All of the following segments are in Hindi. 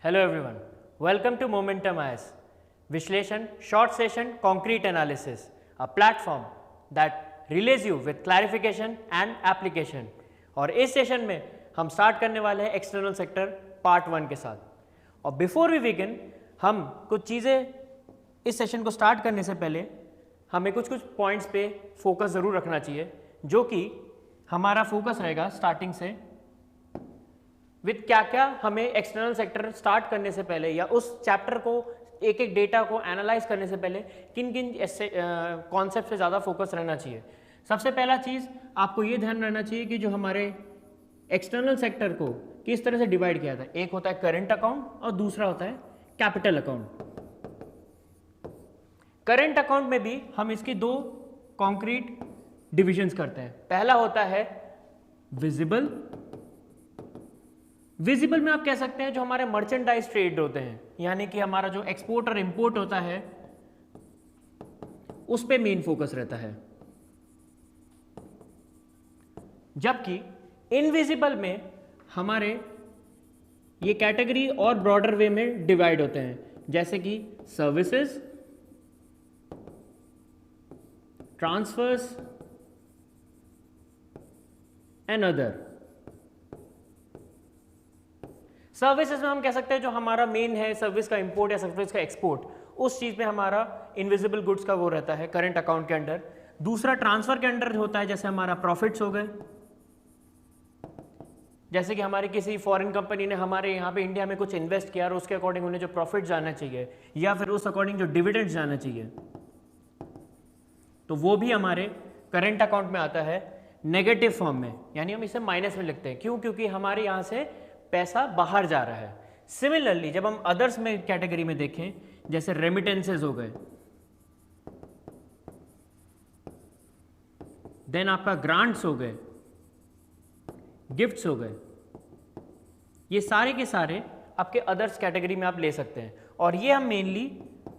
Hello everyone, welcome to Momentum IS. विश्लेषण short session concrete analysis, a platform that relays you with clarification and application. और इस सेशन में हम स्टार्ट करने वाले हैं एक्सटर्नल सेक्टर पार्ट 1 के साथ. और बिफोर वी बिगिन हम कुछ चीज़ें इस सेशन को स्टार्ट करने से पहले हमें कुछ पॉइंट्स पे फोकस ज़रूर रखना चाहिए, जो कि हमारा फोकस रहेगा स्टार्टिंग से विद क्या क्या हमें एक्सटर्नल सेक्टर स्टार्ट करने से पहले या उस चैप्टर को एक एक डेटा को एनालाइज करने से पहले किन किन कॉन्सेप्ट पे ज़्यादा फोकस रहना चाहिए. सबसे पहला चीज़ आपको ये ध्यान रहना चाहिए कि जो हमारे एक्सटर्नल सेक्टर को किस तरह से डिवाइड किया था. एक होता है करंट अकाउंट और दूसरा होता है कैपिटल अकाउंट. करंट अकाउंट में भी हम इसकी दो कॉन्क्रीट डिविजन्स करते हैं. पहला होता है विजिबल. विजिबल में आप कह सकते हैं जो हमारे मर्चेंडाइज ट्रेड होते हैं, यानी कि हमारा जो एक्सपोर्ट और इंपोर्ट होता है उस पे मेन फोकस रहता है. जबकि इनविजिबल में हमारे ये कैटेगरी और ब्रॉडर वे में डिवाइड होते हैं, जैसे कि services, transfers and other. Services में हम कह सकते हैं जो हमारा मेन है सर्विस का इंपोर्ट या सर्विस का एक्सपोर्ट, उस चीज़ में हमारा इनविजिबल गुड्स का वो रहता है करंट अकाउंट के अंडर. दूसरा ट्रांसफर के अंडर होता है, जैसे हमारा प्रॉफिट्स हो गए, जैसे कि हमारी किसी फॉरेन कंपनी ने हमारे यहाँ पे इंडिया में कुछ इन्वेस्ट किया और उसके अकॉर्डिंग उन्हें जो प्रॉफिट जाना चाहिए या फिर उस अकॉर्डिंग जो डिविडेंड्स जाना चाहिए, तो वो भी हमारे करंट अकाउंट में आता है नेगेटिव फॉर्म में, यानी हम इसे माइनस में लिखते हैं. क्यों? क्योंकि हमारे यहाँ से पैसा बाहर जा रहा है. सिमिलरली जब हम अदर्स में कैटेगरी में देखें, जैसे रेमिटेंसेज हो गए, देन आपका ग्रांट्स हो गए, गिफ्ट्स हो गए, ये सारे के सारे आपके अदर्स कैटेगरी में आप ले सकते हैं. और ये हम मेनली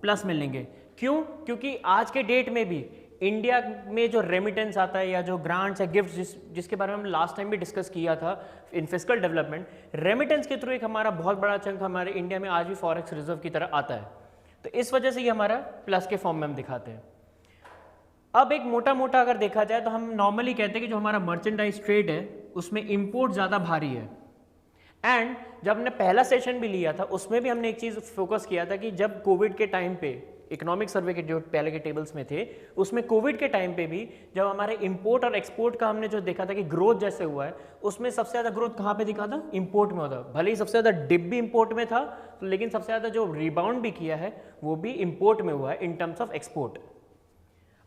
प्लस में लेंगे. क्यों? क्योंकि आज के डेट में भी इंडिया में जो रेमिटेंस आता है या जो ग्रांट्स या गिफ्ट्स जिसके बारे में हम लास्ट टाइम भी डिस्कस किया था इन फिस्कल डेवलपमेंट, रेमिटेंस के थ्रू एक हमारा बहुत बड़ा चंक हमारे इंडिया में आज भी फॉरेक्स रिजर्व की तरह आता है. तो इस वजह से ये हमारा प्लस के फॉर्म में हम दिखाते हैं. अब एक मोटा मोटा अगर देखा जाए तो हम नॉर्मली कहते हैं कि जो हमारा मर्चेंडाइज ट्रेड है उसमें इंपोर्ट ज़्यादा भारी है. एंड जब हमने पहला सेशन भी लिया था उसमें भी हमने एक चीज़ फोकस किया था कि जब कोविड के टाइम पे इकोनॉमिक सर्वे के जो पहले के टेबल्स में थे, उसमें कोविड के टाइम पे भी जब हमारे इंपोर्ट और एक्सपोर्ट का हमने जो देखा था कि ग्रोथ जैसे हुआ है, उसमें सबसे ज़्यादा ग्रोथ कहाँ पे दिखा था? इंपोर्ट में होता. भले ही सबसे ज़्यादा डिप भी इंपोर्ट में था, तो लेकिन सबसे ज़्यादा जो रिबाउंड भी किया है वो भी इंपोर्ट में हुआ है इन terms of export.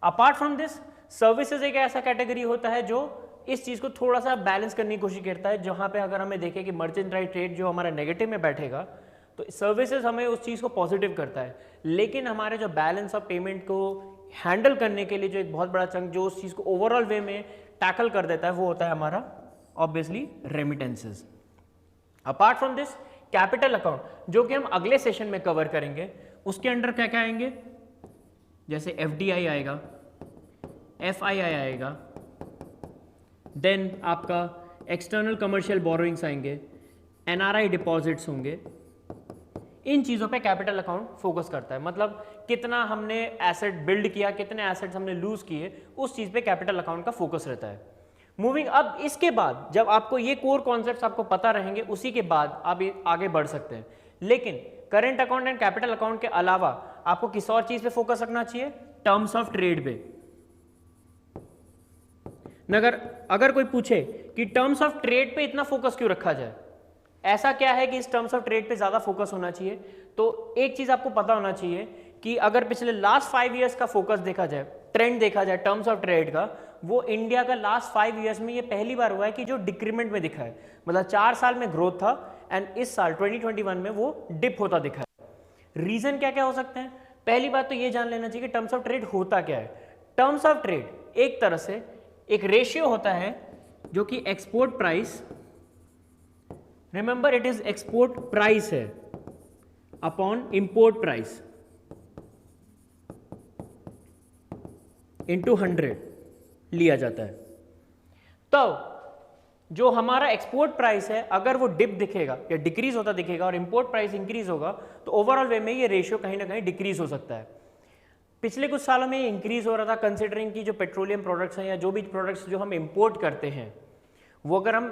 Apart from this, services एक ऐसा कैटेगरी होता है जो इस चीज़ को थोड़ा सा बैलेंस करने की कोशिश करता है, जहाँ पे अगर हमें देखें कि मर्चेंडाइज ट्रेड जो हमारा नेगेटिव में बैठेगा तो सर्विसेज हमें उस चीज़ को पॉजिटिव करता है. लेकिन हमारे जो बैलेंस ऑफ पेमेंट को हैंडल करने के लिए जो एक बहुत बड़ा चंक जो उस चीज़ को ओवरऑल वे में टैकल कर देता है वो होता है हमारा obviously remittances. Apart from this, capital account जो कि हम अगले सेशन में कवर करेंगे, उसके अंडर क्या क्या आएंगे, जैसे FDI आएगा, FII आएगा, देन आपका एक्सटर्नल कमर्शियल बोरोइंग्स आएंगे, NRI डिपॉजिट्स होंगे. इन चीज़ों पे कैपिटल अकाउंट फोकस करता है. मतलब कितना हमने एसेट बिल्ड किया, कितने एसेट्स हमने लूज किए, उस चीज़ पे कैपिटल अकाउंट का फोकस रहता है. मूविंग अब इसके बाद जब आपको ये कोर कॉन्सेप्ट्स आपको पता रहेंगे, उसी के बाद आप आगे बढ़ सकते हैं. लेकिन current account and capital account के अलावा आपको किस और चीज़ पे फोकस रखना चाहिए? टर्म्स ऑफ ट्रेड पे. अगर कोई पूछे कि टर्म्स ऑफ ट्रेड पे इतना फोकस क्यों रखा जाए, ऐसा क्या है कि इस टर्म्स ऑफ ट्रेड पे ज़्यादा फोकस होना चाहिए, तो एक चीज़ आपको पता होना चाहिए कि अगर पिछले लास्ट 5 ईयर्स का फोकस देखा जाए, ट्रेंड देखा जाए टर्म्स ऑफ ट्रेड का, वो इंडिया का लास्ट 5 ईयर्स में ये पहली बार हुआ है कि जो डिक्रीमेंट में दिखा है. मतलब 4 साल में ग्रोथ था एंड इस साल 2021 में वो डिप होता दिखा है. रीज़न क्या क्या हो सकते हैं? पहली बात तो ये जान लेना चाहिए कि टर्म्स ऑफ ट्रेड होता क्या है. टर्म्स ऑफ ट्रेड एक तरह से एक रेशियो होता है जो कि export price, remember it is export price है, अपॉन इंपोर्ट प्राइस इनटू 100 लिया जाता है. तो जो हमारा एक्सपोर्ट प्राइस है अगर वो डिप दिखेगा या डिक्रीज होता दिखेगा और इंपोर्ट प्राइस इंक्रीज होगा तो ओवरऑल वे में ये रेशियो कहीं ना कहीं डिक्रीज हो सकता है। पिछले कुछ सालों में ये इंक्रीज हो रहा था कंसिडरिंग कि जो पेट्रोलियम प्रोडक्ट्स हैं या जो भी प्रोडक्ट्स जो हम इंपोर्ट करते हैं वो अगर हम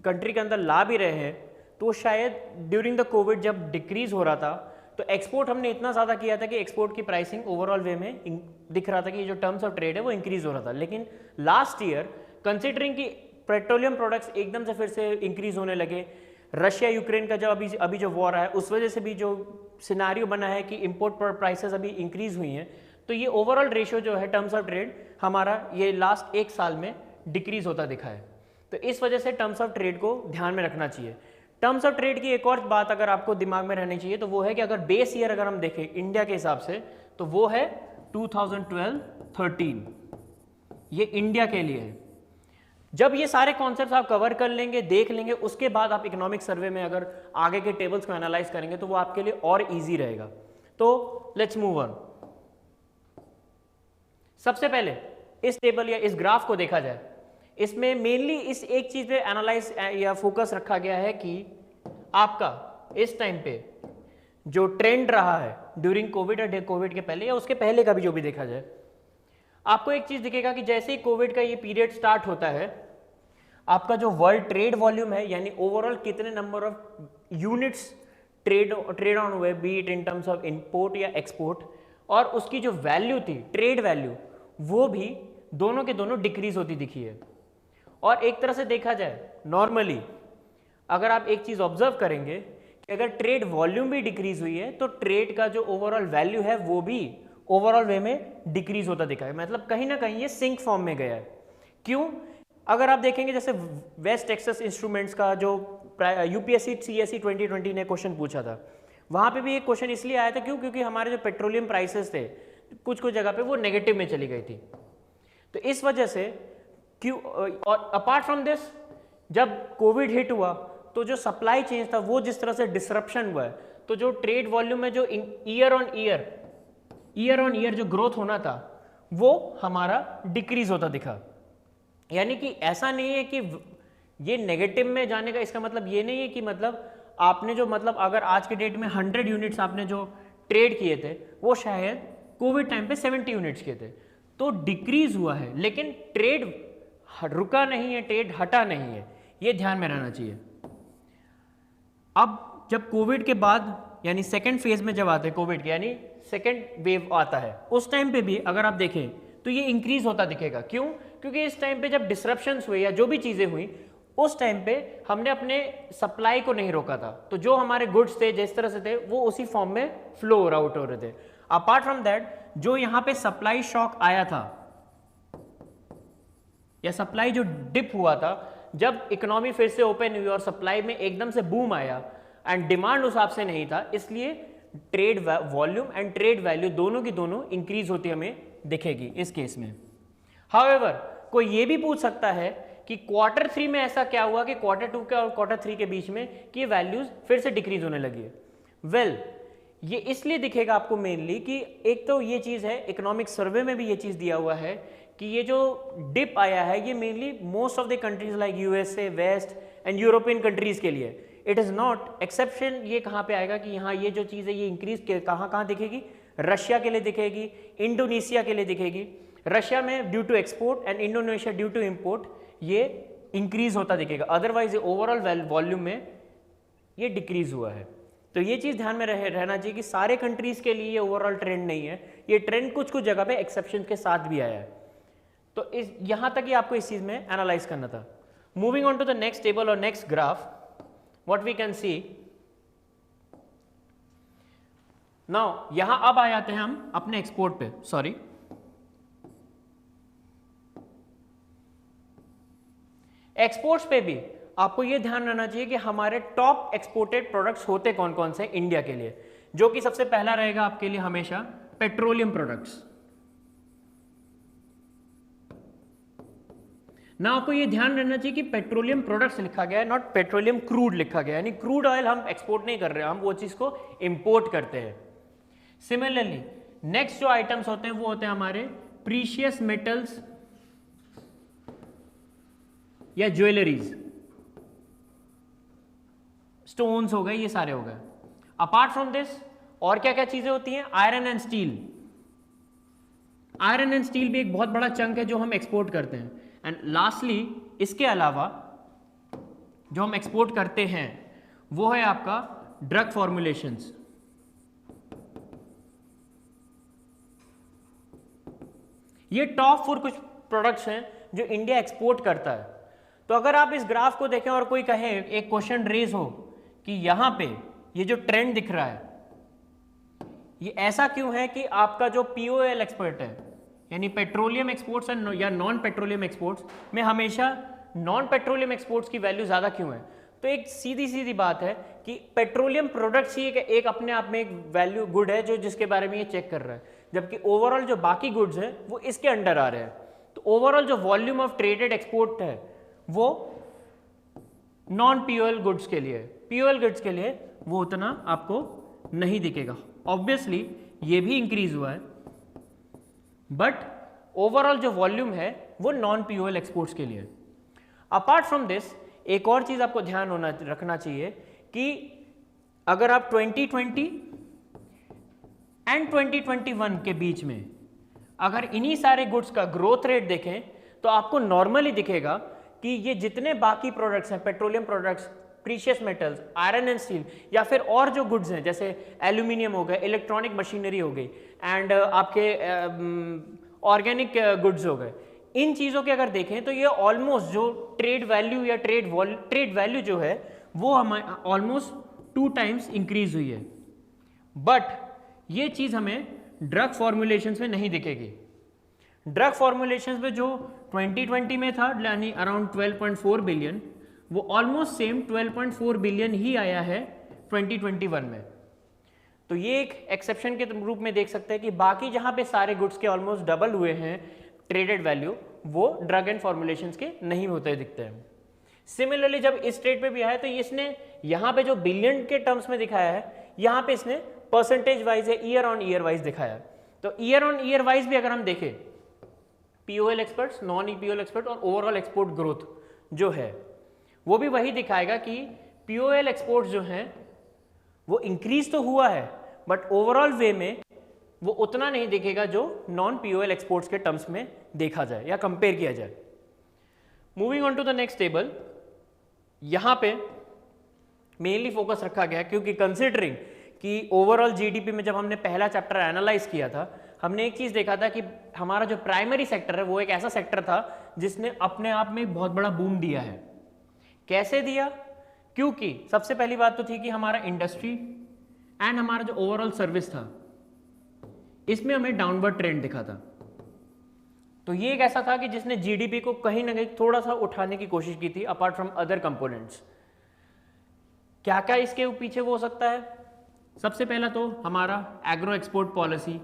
कंट्री के अंदर ला भी रहे हैं तो शायद ड्यूरिंग द कोविड जब डिक्रीज हो रहा था तो एक्सपोर्ट हमने इतना ज़्यादा किया था कि एक्सपोर्ट की प्राइसिंग ओवरऑल वे में दिख रहा था कि जो टर्म्स ऑफ ट्रेड है वो इंक्रीज हो रहा था। लेकिन लास्ट ईयर कंसिडरिंग कि पेट्रोलियम प्रोडक्ट्स एकदम से फिर से इंक्रीज होने लगे, रशिया यूक्रेन का जब अभी जो वॉर है उस वजह से भी जो सिनारियो बना है कि इंपोर्ट प्राइसेस अभी इंक्रीज हुई हैं, तो ये ओवरऑल रेशियो जो है टर्म्स ऑफ ट्रेड हमारा ये लास्ट एक साल में डिक्रीज होता दिखा है। तो इस वजह से टर्म्स ऑफ ट्रेड को ध्यान में रखना चाहिए। टर्म्स ऑफ ट्रेड की एक और बात अगर आपको दिमाग में रहनी चाहिए तो वो है कि अगर बेस ईयर अगर हम देखें इंडिया के हिसाब से तो वो है 2012-13, ये इंडिया के लिए है। जब ये सारे कॉन्सेप्ट्स आप कवर कर लेंगे, देख लेंगे, उसके बाद आप इकोनॉमिक सर्वे में अगर आगे के टेबल्स को एनालाइज करेंगे तो वो आपके लिए और इजी रहेगा। तो लेट्स मूव ऑन। सबसे पहले इस टेबल या इस ग्राफ को देखा जाए, इसमें मेनली इस एक चीज पे एनालाइज या फोकस रखा गया है कि आपका इस टाइम पे जो ट्रेंड रहा है ड्यूरिंग कोविड और कोविड के पहले या उसके पहले का भी जो भी देखा जाए, आपको एक चीज दिखेगा कि जैसे ही कोविड का ये पीरियड स्टार्ट होता है आपका जो वर्ल्ड ट्रेड वॉल्यूम है यानी ओवरऑल कितने number of units trade on हुए, be it in terms of import या एक्सपोर्ट, और उसकी जो वैल्यू थी ट्रेड वैल्यू वो भी दोनों के दोनों डिक्रीज होती दिखी है। और एक तरह से देखा जाए नॉर्मली अगर आप एक चीज ऑब्जर्व करेंगे कि अगर ट्रेड वॉल्यूम भी डिक्रीज हुई है तो ट्रेड का जो ओवरऑल वैल्यू है वो भी ओवरऑल वे में डिक्रीज होता दिखा है, मतलब कहीं ना कहीं ये सिंक फॉर्म में गया है। क्यों? अगर आप देखेंगे जैसे वेस्ट टेक्सास इंस्ट्रूमेंट्स का जो यूपीएससी सीएससी 2020 ने क्वेश्चन पूछा था, वहां पे भी एक क्वेश्चन इसलिए आया था क्योंकि हमारे जो पेट्रोलियम प्राइसेस थे कुछ कुछ जगह पे वो नेगेटिव में चली गई थी। तो इस वजह से क्यों, और अपार्ट फ्रॉम दिस जब कोविड हिट हुआ तो जो सप्लाई चेन था वो जिस तरह से डिसरप्शन हुआ है तो जो ट्रेड वॉल्यूम में जो ईयर ऑन ईयर जो ग्रोथ होना था वो हमारा डिक्रीज होता दिखा। यानी कि ऐसा नहीं है कि ये नेगेटिव में जाने का इसका मतलब ये नहीं है कि मतलब आपने जो मतलब अगर आज के डेट में 100 यूनिट्स आपने जो ट्रेड किए थे वो शायद कोविड टाइम पे 70 यूनिट्स किए थे, तो डिक्रीज हुआ है लेकिन ट्रेड रुका नहीं है, ट्रेड हटा नहीं है, ये ध्यान में रहना चाहिए। अब जब कोविड के बाद यानी सेकेंड फेज में जब आते हैं कोविड के यानी सेकेंड वेव आता है उस टाइम पे भी अगर आप देखें तो ये इंक्रीज होता दिखेगा। क्यों? क्योंकि इस टाइम पे जब डिसरप्शंस हुए या जो भी चीजें हुई उस टाइम पे हमने अपने सप्लाई को नहीं रोका था, तो जो हमारे गुड्स थे जिस तरह से थे वो उसी फॉर्म में फ्लो आउट हो रहे थे। अपार्ट फ्रॉम दैट जो यहाँ पे सप्लाई शॉक आया था या सप्लाई जो डिप हुआ था जब इकोनॉमी फिर से ओपन हुई और सप्लाई में एकदम से बूम आया एंड डिमांड उस हिसाब से नहीं था, इसलिए trade volume and trade value दोनों की दोनों इंक्रीज होती हमें दिखेगी इस केस में। हाउएवर कोई ये भी पूछ सकता है कि क्वार्टर 3 में ऐसा क्या हुआ कि क्वार्टर 2 के और क्वार्टर 3 के बीच में कि वैल्यूज फिर से डिक्रीज होने लगी है। वेल ये इसलिए दिखेगा आपको मेनली कि एक तो ये चीज है इकोनॉमिक सर्वे में भी ये चीज दिया हुआ है कि ये जो डिप आया है ये mainly most of the countries like USA, west and European countries के लिए, इट इज नॉट एक्सेप्शन। ये कहाँ पे आएगा कि यहाँ ये जो चीज़ है ये इंक्रीज कहाँ दिखेगी? रशिया के लिए दिखेगी, इंडोनेशिया के लिए दिखेगी। रशिया में due to export and Indonesia due to import ये इंक्रीज होता दिखेगा, अदरवाइज ओवरऑल वॉल्यूम में ये डिक्रीज हुआ है। तो ये चीज़ ध्यान में रहना चाहिए कि सारे कंट्रीज के लिए ये ओवरऑल ट्रेंड नहीं है, ये ट्रेंड कुछ कुछ जगह पे एक्सेप्शन के साथ भी आया है। तो इस यहाँ तक ही आपको इस चीज़ में एनालाइज करना था। Moving on to the next table और next graph, what we can see now, यहां अब आ जाते हैं हम अपने एक्सपोर्ट पे। सॉरी, एक्सपोर्ट्स पे भी आपको यह ध्यान रखना चाहिए कि हमारे टॉप एक्सपोर्टेड प्रोडक्ट्स होते कौन कौन से इंडिया के लिए, जो कि सबसे पहला रहेगा आपके लिए हमेशा पेट्रोलियम प्रोडक्ट्स। ना आपको ये ध्यान रखना चाहिए कि पेट्रोलियम प्रोडक्ट्स लिखा गया है, नॉट पेट्रोलियम क्रूड लिखा गया है, यानी क्रूड ऑयल हम एक्सपोर्ट नहीं कर रहे हैं, हम वो चीज को इंपोर्ट करते हैं। सिमिलरली नेक्स्ट जो आइटम्स होते हैं वो होते हैं हमारे प्रीशियस मेटल्स या ज्वेलरीज, स्टोन्स हो गए, ये सारे हो गए। अपार्ट फ्रॉम दिस और क्या क्या चीजें होती हैं? Iron and steel. Iron and steel भी एक बहुत बड़ा चंक है जो हम एक्सपोर्ट करते हैं। एंड लास्टली इसके अलावा जो हम एक्सपोर्ट करते हैं वो है आपका ड्रग फॉर्मुलेशंस। ये टॉप 4 कुछ प्रोडक्ट्स हैं जो इंडिया एक्सपोर्ट करता है। तो अगर आप इस ग्राफ को देखें और कोई कहे, एक क्वेश्चन रेज हो कि यहां पे ये जो ट्रेंड दिख रहा है ये ऐसा क्यों है कि आपका जो पीओएल एक्सपोर्ट है यानी पेट्रोलियम एक्सपोर्ट्स या नॉन पेट्रोलियम एक्सपोर्ट्स में हमेशा नॉन पेट्रोलियम एक्सपोर्ट्स की वैल्यू ज़्यादा क्यों है? तो एक सीधी सीधी बात है कि पेट्रोलियम प्रोडक्ट्स ही एक अपने आप में एक वैल्यू गुड है जो जिसके बारे में ये चेक कर रहा है, जबकि ओवरऑल जो बाकी गुड्स हैं वो इसके अंडर आ रहे हैं। तो ओवरऑल जो वॉल्यूम ऑफ ट्रेडेड एक्सपोर्ट है वो नॉन पीओएल गुड्स के लिए, पीओएल गुड्स के लिए वो उतना आपको नहीं दिखेगा। ऑब्वियसली ये भी इंक्रीज हुआ है बट ओवरऑल जो वॉल्यूम है वो नॉन पीओएल एक्सपोर्ट्स के लिए। अपार्ट फ्रॉम दिस एक और चीज आपको ध्यान रखना चाहिए कि अगर आप 2020 एंड 2021 के बीच में अगर इन्हीं सारे गुड्स का ग्रोथ रेट देखें तो आपको नॉर्मली दिखेगा कि ये जितने बाकी प्रोडक्ट्स हैं, petroleum products, precious metals, iron and steel या फिर और जो गुड्स हैं जैसे एल्यूमिनियम हो गए, इलेक्ट्रॉनिक मशीनरी हो गई एंड आपके ऑर्गेनिक गुड्स हो गए, इन चीज़ों के अगर देखें तो ये ऑलमोस्ट जो ट्रेड वैल्यू या ट्रेड वैल्यू जो है वो हमारे ऑलमोस्ट 2 टाइम्स इंक्रीज हुई है। बट ये चीज़ हमें ड्रग फॉर्मुलेशंस में नहीं दिखेगी। ड्रग फॉर्मुलेशंस में जो 2020 में था यानी अराउंड 12.4 बिलियन, वो ऑलमोस्ट सेम 12.4 बिलियन ही आया है 2021 में। तो ये एक एक्सेप्शन के रूप में देख सकते हैं कि बाकी जहां पे सारे गुड्स के ऑलमोस्ट डबल हुए हैं ट्रेडेड वैल्यू, वो ड्रग एंड फॉर्मुलेशंस के नहीं होते दिखते हैं। सिमिलरली जब इस ट्रेड पे भी आया तो इसने यहाँ पे जो बिलियन के टर्म्स में दिखाया है, यहाँ पे इसने परसेंटेज वाइज है, ईयर ऑन ईयर वाइज दिखाया है। तो ईयर ऑन ईयर वाइज भी अगर हम देखें पीओएल एक्सपर्ट्स, नॉन ईपीओएल एक्सपर्ट और ओवरऑल एक्सपोर्ट ग्रोथ जो है वो भी वही दिखाएगा कि पीओएल एक्सपोर्ट जो हैं वो इंक्रीज तो हुआ है बट ओवरऑल वे में वो उतना नहीं दिखेगा जो नॉन पीओएल एक्सपोर्ट्स के टर्म्स में देखा जाए या कंपेयर किया जाए। Moving on to the next table, यहां पे मेनली फोकस रखा गया क्योंकि कंसिडरिंग कि ओवरऑल जीडीपी में जब हमने पहला चैप्टर एनालाइज किया था हमने एक चीज देखा था कि हमारा जो प्राइमरी सेक्टर है वो एक ऐसा सेक्टर था जिसने अपने आप में एक बहुत बड़ा बूम दिया है। कैसे दिया? क्योंकि सबसे पहली बात तो थी कि हमारा इंडस्ट्री एंड हमारा जो ओवरऑल सर्विस था इसमें हमें डाउनवर्ड ट्रेंड दिखा था। तो ये एक ऐसा था कि जिसने जीडीपी को कहीं ना कहीं थोड़ा सा उठाने की कोशिश की थी अपार्ट फ्रॉम अदर कंपोनेंट्स। क्या क्या इसके पीछे वो हो सकता है? सबसे पहला तो हमारा एग्रो एक्सपोर्ट पॉलिसी,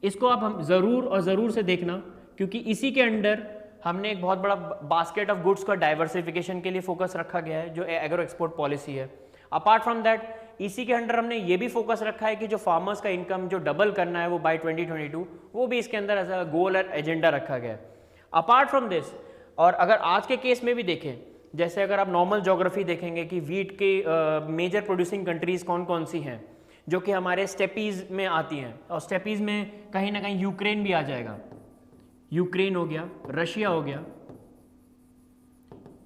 इसको आप हम जरूर और जरूर से देखना क्योंकि इसी के अंडर हमने एक बहुत बड़ा बास्केट ऑफ गुड्स का डाइवर्सिफिकेशन के लिए फोकस रखा गया है जो एग्रो एक्सपोर्ट पॉलिसी है। अपार्ट फ्रॉम दैट इसी के अंडर हमने ये भी फोकस रखा है कि जो फार्मर्स का इनकम जो डबल करना है वो बाय 2022 वो भी इसके अंदर एज अ गोल और एजेंडा रखा गया है। अपार्ट फ्रॉम दिस और अगर आज के केस में भी देखें, जैसे अगर आप नॉर्मल ज्योग्राफी देखेंगे कि वीट के मेजर प्रोड्यूसिंग कंट्रीज कौन कौन सी हैं जो कि हमारे स्टेपीज में आती हैं, और स्टेपीज में कहीं ना कहीं यूक्रेन भी आ जाएगा। यूक्रेन हो गया, रशिया हो गया।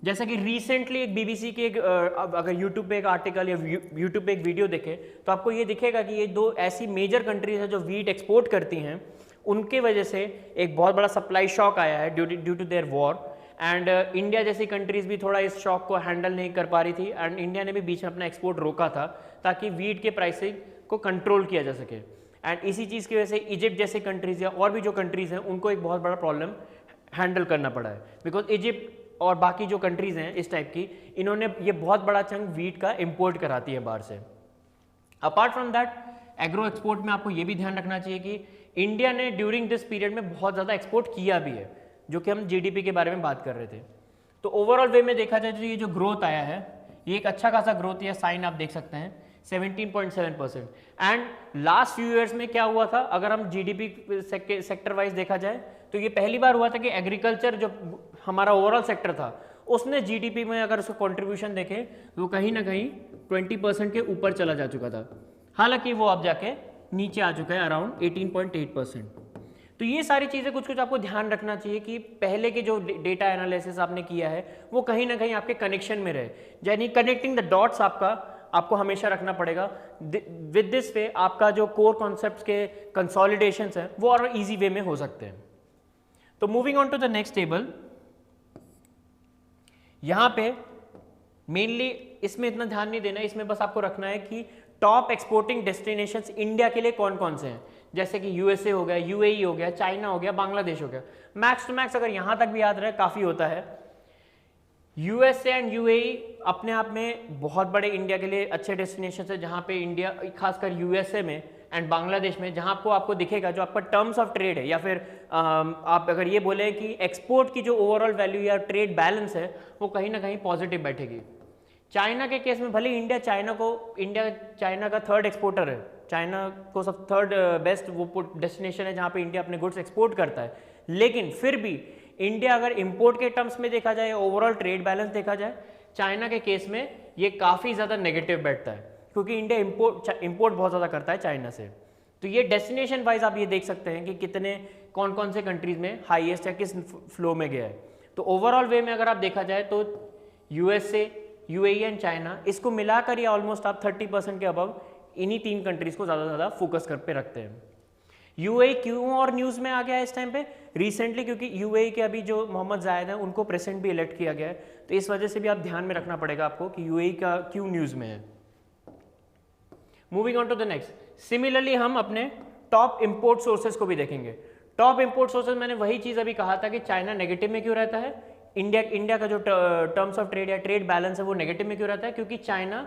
जैसा कि रिसेंटली एक बीबीसी के एक अगर यूट्यूब पे एक आर्टिकल या यूट्यूब पे एक वीडियो देखे तो आपको ये दिखेगा कि ये 2 ऐसी मेजर कंट्रीज है जो वीट एक्सपोर्ट करती हैं, उनके वजह से एक बहुत बड़ा सप्लाई शॉक आया है due to their war. And India जैसी कंट्रीज भी थोड़ा इस शॉक को हैंडल नहीं कर पा रही थी एंड इंडिया ने भी बीच में अपना एक्सपोर्ट रोका था ताकि वीट के प्राइसिंग को कंट्रोल किया जा सके। एंड इसी चीज़ की वजह से इजिप्ट जैसी कंट्रीज या और भी जो कंट्रीज हैं उनको एक बहुत बड़ा प्रॉब्लम हैंडल करना पड़ा है बिकॉज इजिप्ट और बाकी जो कंट्रीज हैं इस टाइप की, इन्होंने ये बहुत बड़ा चंक वीट का इंपोर्ट कराती है बाहर से। Apart from that agro export में आपको ये भी ध्यान रखना चाहिए कि इंडिया ने ड्यूरिंग दिस पीरियड में बहुत ज़्यादा एक्सपोर्ट किया भी है, जो कि हम जीडीपी के बारे में बात कर रहे थे। तो ओवरऑल वे में देखा जाए तो ये जो ग्रोथ आया है ये एक अच्छा खासा ग्रोथ या साइन आप देख सकते हैं 17.7%। एंड लास्ट फ्यू ईयर्स में क्या हुआ था, अगर हम जीडीपी सेक्टर वाइज देखा जाए तो ये पहली बार हुआ था कि एग्रीकल्चर जो हमारा ओवरऑल सेक्टर था उसने जीडीपी में अगर उसको कंट्रीब्यूशन देखे तो कहीं ना कहीं 20% के ऊपर चला जा चुका था, हालांकि वो अब जाके नीचे आ चुका है अराउंड 18.8%। तो ये सारी चीज़ें कुछ कुछ आपको ध्यान रखना चाहिए कि पहले के जो डेटा एनालिसिस आपने किया है वो कहीं ना कहीं आपके कनेक्शन में रहे, यानी कनेक्टिंग द डॉट्स आपको हमेशा रखना पड़ेगा। विद दिस वे आपका जो कोर कॉन्सेप्ट्स के कंसोलिडेशंस हैं वो और इजी वे में हो सकते हैं। तो moving on to the next table, यहाँ पे मेनली इसमें इतना ध्यान नहीं देना, इसमें बस आपको रखना है कि टॉप एक्सपोर्टिंग डेस्टिनेशंस इंडिया के लिए कौन कौन से हैं, जैसे कि यूएसए हो गया, यूएई हो गया, चाइना हो गया, बांग्लादेश हो गया। मैक्स टू मैक्स अगर यहाँ तक भी याद रहे काफ़ी होता है। यूएसए एंड यूएई अपने आप में बहुत बड़े इंडिया के लिए अच्छे डेस्टिनेशन है, जहाँ पे इंडिया खासकर यूएसए में एंड बांग्लादेश में, जहाँ आपको दिखेगा जो आपका टर्म्स ऑफ ट्रेड है, या फिर आप अगर ये बोले कि एक्सपोर्ट की जो ओवरऑल वैल्यू या ट्रेड बैलेंस है वो कहीं ना कहीं पॉजिटिव बैठेगी। चाइना के केस में भले इंडिया चाइना का थर्ड एक्सपोर्टर है, चाइना को सब थर्ड बेस्ट वो डेस्टिनेशन है जहाँ पे इंडिया अपने गुड्स एक्सपोर्ट करता है, लेकिन फिर भी इंडिया अगर इंपोर्ट के टर्म्स में देखा जाए, ओवरऑल ट्रेड बैलेंस देखा जाए, चाइना के केस में ये काफ़ी ज़्यादा नेगेटिव बैठता है, क्योंकि इंडिया इंपोर्ट बहुत ज़्यादा करता है चाइना से। तो ये डेस्टिनेशन वाइज आप ये देख सकते हैं कि कौन कौन से कंट्रीज में हाईएस्ट या किस फ्लो में गया है। तो ओवरऑल वे में अगर आप देखा जाए तो यूएसए, यूएई एंड चाइना, इसको मिलाकर ये ऑलमोस्ट आप 30% के अबव इन्हीं 3 कंट्रीज को ज़्यादा फोकस कर पे रखते हैं। यूएई क्यों और न्यूज़ में आ गया है इस टाइम पे रिसेंटली, क्योंकि यूएई के अभी जो मोहम्मद जायद हैं उनको प्रेसिडेंट भी इलेक्ट किया गया है, तो इस वजह से भी आप ध्यान में रखना पड़ेगा आपको कि यूएई का क्यों न्यूज़ में है। Moving on to the next, similarly हम अपने टॉप इंपोर्ट सोर्सेज को भी देखेंगे। टॉप इंपोर्ट सोर्सेज, मैंने वही चीज़ अभी कहा था कि चाइना नेगेटिव में क्यों रहता है, इंडिया का जो टर्म्स ऑफ ट्रेड या ट्रेड बैलेंस है वो नेगेटिव में क्यों रहता है, क्योंकि चाइना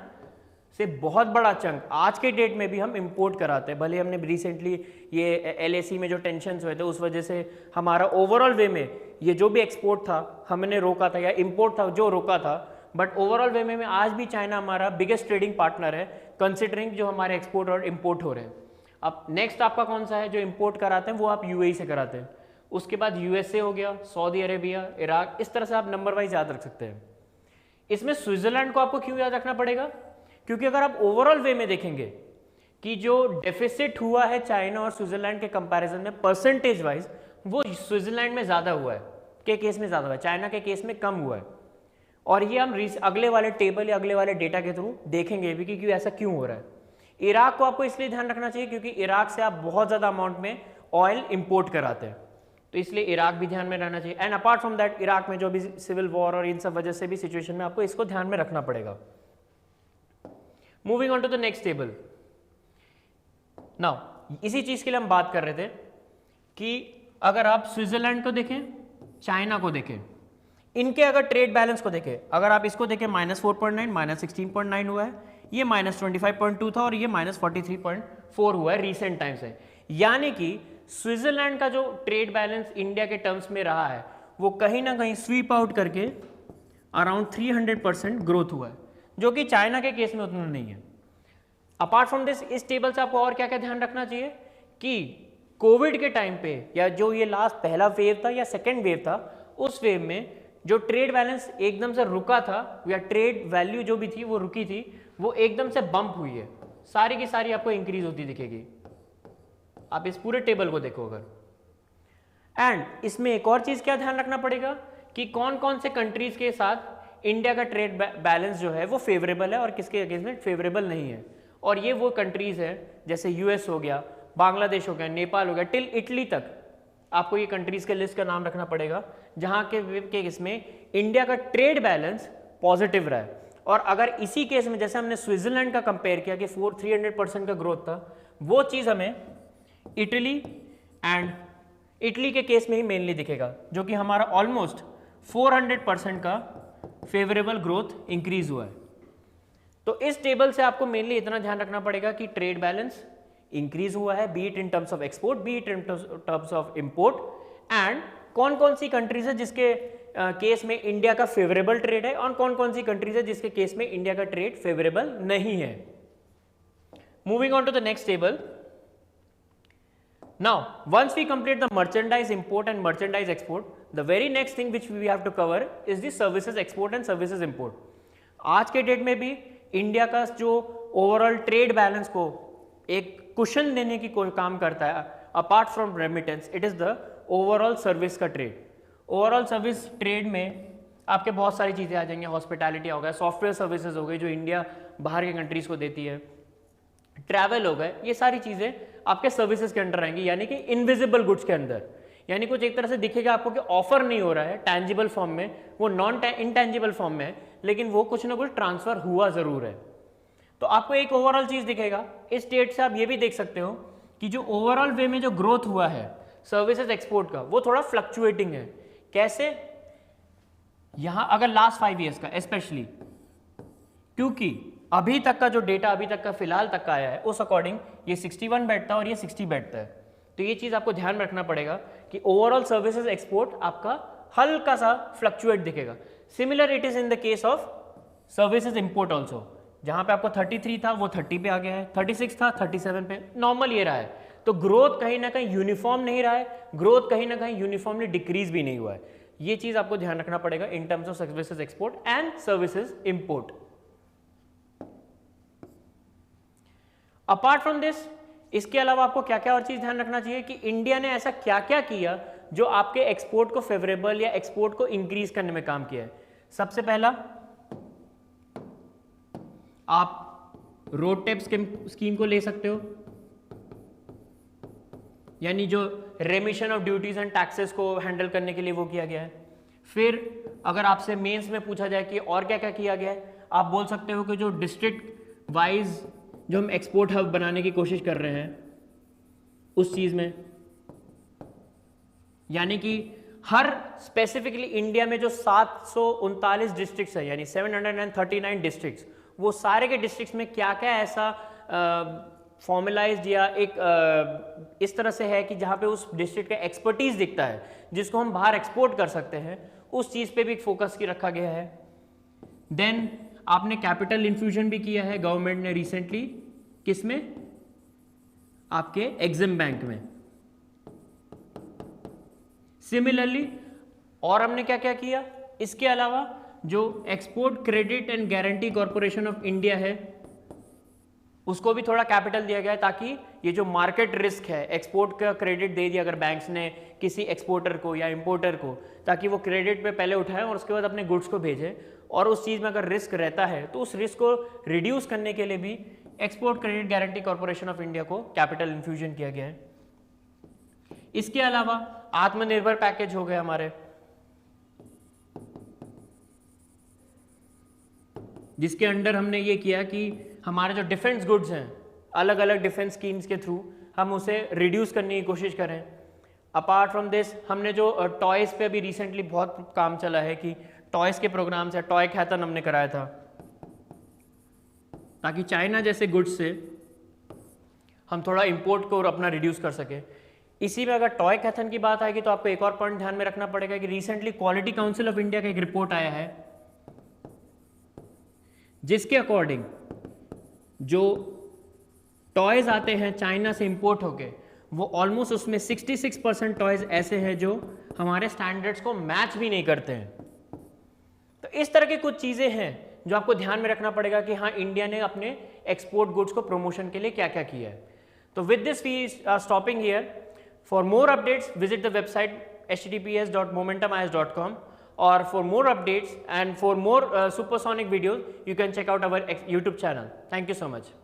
से बहुत बड़ा चंक आज के डेट में भी हम इंपोर्ट कराते हैं। भले हमने रिसेंटली ये एलएसी में जो टेंशन्स हुए थे उस वजह से हमारा ओवरऑल वे में ये जो भी एक्सपोर्ट था हमने रोका था, या इंपोर्ट था जो रोका था, बट ओवरऑल वे में आज भी चाइना हमारा बिगेस्ट ट्रेडिंग पार्टनर है, कंसिडरिंग जो हमारे एक्सपोर्ट और इंपोर्ट हो रहे हैं। अब नेक्स्ट आपका कौन सा है जो इंपोर्ट कराते हैं, वो आप यूएई से कराते हैं, उसके बाद यूएसए हो गया, सऊदी अरेबिया, इराक, इस तरह से आप नंबर वाइज याद रख सकते हैं। इसमें स्विट्जरलैंड को आपको क्यों याद रखना पड़ेगा, क्योंकि अगर आप ओवरऑल वे में देखेंगे कि जो डेफिसिट हुआ है चाइना और स्विट्जरलैंड के कंपैरिजन में परसेंटेज वाइज, वो स्विट्जरलैंड में ज़्यादा हुआ है, के केस में ज़्यादा हुआ है, चाइना के केस में कम हुआ है। और ये हम अगले वाले टेबल या अगले वाले डेटा के थ्रू देखेंगे भी कि ऐसा क्यों हो रहा है। इराक को आपको इसलिए ध्यान रखना चाहिए क्योंकि इराक से आप बहुत ज़्यादा अमाउंट में ऑयल इंपोर्ट कराते हैं, तो इसलिए इराक भी ध्यान में रहना चाहिए। And apart from that Iraq में जो भी सिविल वॉर और इन सब वजह से भी सिचुएशन में आपको इसको ध्यान में रखना पड़ेगा। Moving on to the next table, now इसी चीज़ के लिए हम बात कर रहे थे कि अगर आप स्विट्जरलैंड को देखें, चाइना को देखें, इनके अगर ट्रेड बैलेंस को देखें, अगर आप इसको देखें -4.9 -16.9 हुआ है, ये -25.2 था और ये -43.4 हुआ है रिसेंट टाइम से। यानी कि स्विट्जरलैंड का जो ट्रेड बैलेंस इंडिया के टर्म्स में रहा है वो कहीं ना कहीं स्वीप आउट करके अराउंड 300% ग्रोथ हुआ है, जो कि चाइना के केस में उतना नहीं है। अपार्ट फ्रॉम दिस, इस टेबल से आपको और क्या क्या ध्यान रखना चाहिए कि कोविड के टाइम पे या जो ये लास्ट पहला वेव था या सेकेंड वेव था, उस वेव में जो ट्रेड बैलेंस एकदम से रुका था या ट्रेड वैल्यू जो भी थी वो रुकी थी, वो एकदम से बम्प हुई है, सारी की सारी आपको इंक्रीज होती दिखेगी। आप इस पूरे टेबल को देखो अगर। एंड इसमें एक और चीज़ क्या ध्यान रखना पड़ेगा कि कौन कौन से कंट्रीज के साथ इंडिया का ट्रेड बैलेंस जो है वो फेवरेबल है और किसके अगेंस्ट में फेवरेबल नहीं है। और ये वो कंट्रीज है जैसे यूएस हो गया, बांग्लादेश हो गया, नेपाल हो गया, टिल इटली तक आपको ये कंट्रीज के लिस्ट का नाम रखना पड़ेगा जहाँ के इसमें इंडिया का ट्रेड बैलेंस पॉजिटिव रहा है। और अगर इसी केस में जैसे हमने स्विट्जरलैंड का कंपेयर किया कि 300% का ग्रोथ था, वो चीज़ हमें इटली के केस में ही मेनली दिखेगा, जो कि हमारा ऑलमोस्ट 400% का फेवरेबल ग्रोथ इंक्रीज हुआ है। तो इस टेबल से आपको मेनली इतना ध्यान रखना पड़ेगा कि ट्रेड बैलेंस इंक्रीज हुआ है, B it in terms of export, B it in terms of import, and कौन कौन सी कंट्रीज है जिसके केस में इंडिया का फेवरेबल ट्रेड है और कौन कौन सी कंट्रीज है जिसके केस में इंडिया का ट्रेड फेवरेबल नहीं है। Moving on to the next table, Now, once we complete the merchandise import and merchandise export, the very next thing which we have to cover is the services export and services import. आज के डेट में भी इंडिया का जो ओवरऑल ट्रेड बैलेंस को एक कुशन देने की काम करता है, apart from remittance, it is the overall service का ट्रेड. ओवरऑल सर्विस ट्रेड में आपके बहुत सारी चीज़ें आ जाएंगी. हॉस्पिटैलिटी हो गया, सॉफ्टवेयर सर्विसेज हो गई जो इंडिया बाहर के कंट्रीज को देती है, ट्रैवल हो गए, ये सारी चीज़ें आपके सर्विसेज के अंडर आएंगी, यानी कि इनविजिबल गुड्स के अंदर. यानी कुछ एक तरह से दिखेगा आपको कि ऑफर नहीं हो रहा है टैंजिबल फॉर्म में, वो नॉन इनटैंजिबल फॉर्म में है, लेकिन वो कुछ ना कुछ ट्रांसफर हुआ जरूर है. तो आपको एक ओवरऑल चीज़ दिखेगा. इस डेट से आप ये भी देख सकते हो कि जो ओवरऑल वे में जो ग्रोथ हुआ है सर्विसेज एक्सपोर्ट का, वो थोड़ा फ्लक्चुएटिंग है. कैसे? यहां अगर लास्ट 5 ईयर्स का स्पेशली, क्योंकि अभी तक का जो डेटा अभी तक का फिलहाल तक का आया है उस अकॉर्डिंग ये 61 बैठता है और ये 60 बैठता है. तो ये चीज़ आपको ध्यान रखना पड़ेगा कि ओवरऑल सर्विसेज एक्सपोर्ट आपका हल्का सा फ्लक्चुएट दिखेगा. Similar it is in the case of services import also. जहां पे आपको 33 था वो 30 पे आ गया है, 36 था 37 पे, नॉर्मल ये रहा है. तो ग्रोथ कहीं ना कहीं यूनिफॉर्म नहीं रहा है, ग्रोथ कहीं ना कहीं यूनिफॉर्मली डिक्रीज भी नहीं हुआ है. ये चीज़ आपको ध्यान रखना पड़ेगा इन terms of services export and services import. Apart from this, इसके अलावा आपको क्या क्या और चीज ध्यान रखना चाहिए कि इंडिया ने ऐसा क्या क्या किया जो आपके एक्सपोर्ट को फेवरेबल या एक्सपोर्ट को इंक्रीज करने में काम किया है. सबसे पहला, आप रोड टैक्स स्कीम को ले सकते हो, यानी जो रेमिशन ऑफ ड्यूटीज एंड टैक्सेस को हैंडल करने के लिए वो किया गया है. फिर अगर आपसे मेंस में पूछा जाए कि और क्या क्या किया गया है, आप बोल सकते हो कि जो डिस्ट्रिक्ट वाइज जो हम एक्सपोर्ट हब बनाने की कोशिश कर रहे हैं उस चीज़ में, यानी कि हर स्पेसिफिकली इंडिया में जो 739 डिस्ट्रिक्ट्स है, यानी 739 डिस्ट्रिक्ट्स, वो सारे के डिस्ट्रिक्ट्स में क्या क्या ऐसा फॉर्मलाइज्ड या एक इस तरह से है कि जहाँ पे उस डिस्ट्रिक्ट का एक्सपर्टीज दिखता है जिसको हम बाहर एक्सपोर्ट कर सकते हैं, उस चीज़ पे भी फोकस की रखा गया है. देन आपने कैपिटल इन्फ्यूजन भी किया है गवर्नमेंट ने रिसेंटली, किसमें? आपके एग्जिम बैंक में. सिमिलरली और हमने क्या क्या किया, इसके अलावा जो export credit and guarantee corporation of India है उसको भी थोड़ा कैपिटल दिया गया है, ताकि ये जो मार्केट रिस्क है, एक्सपोर्ट का क्रेडिट दे दिया अगर बैंक्स ने किसी एक्सपोर्टर को या इंपोर्टर को, ताकि वो क्रेडिट पे पहले उठाएं और उसके बाद अपने गुड्स को भेजें, और उस चीज़ में अगर रिस्क रहता है तो उस रिस्क को रिड्यूस करने के लिए भी export credit guarantee corporation of India को कैपिटल इन्फ्यूजन किया गया है. इसके अलावा आत्मनिर्भर पैकेज हो गए हमारे, जिसके अंडर हमने ये किया कि हमारे जो डिफेंस गुड्स हैं अलग अलग डिफेंस स्कीम्स के थ्रू हम उसे रिड्यूस करने की कोशिश करें. अपार्ट फ्रॉम दिस, हमने जो टॉयज़ पे अभी रिसेंटली बहुत काम चला है कि टॉयज़ के प्रोग्राम से टॉय हैथन हमने कराया था, ताकि चाइना जैसे गुड्स से हम थोड़ा इंपोर्ट को अपना रिड्यूस कर सके. इसी में अगर टॉय हैथन की बात आएगी तो आपको एक और पॉइंट ध्यान में रखना पड़ेगा कि recently quality council of India का एक रिपोर्ट आया है जिसके अकॉर्डिंग जो टॉयज़ आते हैं चाइना से इंपोर्ट होके, वो ऑलमोस्ट उसमें 66% टॉयज़ ऐसे हैं जो हमारे स्टैंडर्ड्स को मैच भी नहीं करते हैं. तो इस तरह की कुछ चीज़ें हैं जो आपको ध्यान में रखना पड़ेगा कि हाँ, इंडिया ने अपने एक्सपोर्ट गुड्स को प्रमोशन के लिए क्या क्या किया है. तो with this we are stopping here. For more updates visit the website https.momentumis.com, or for more updates and for more supersonic videos you can check out our YouTube channel. Thank you so much.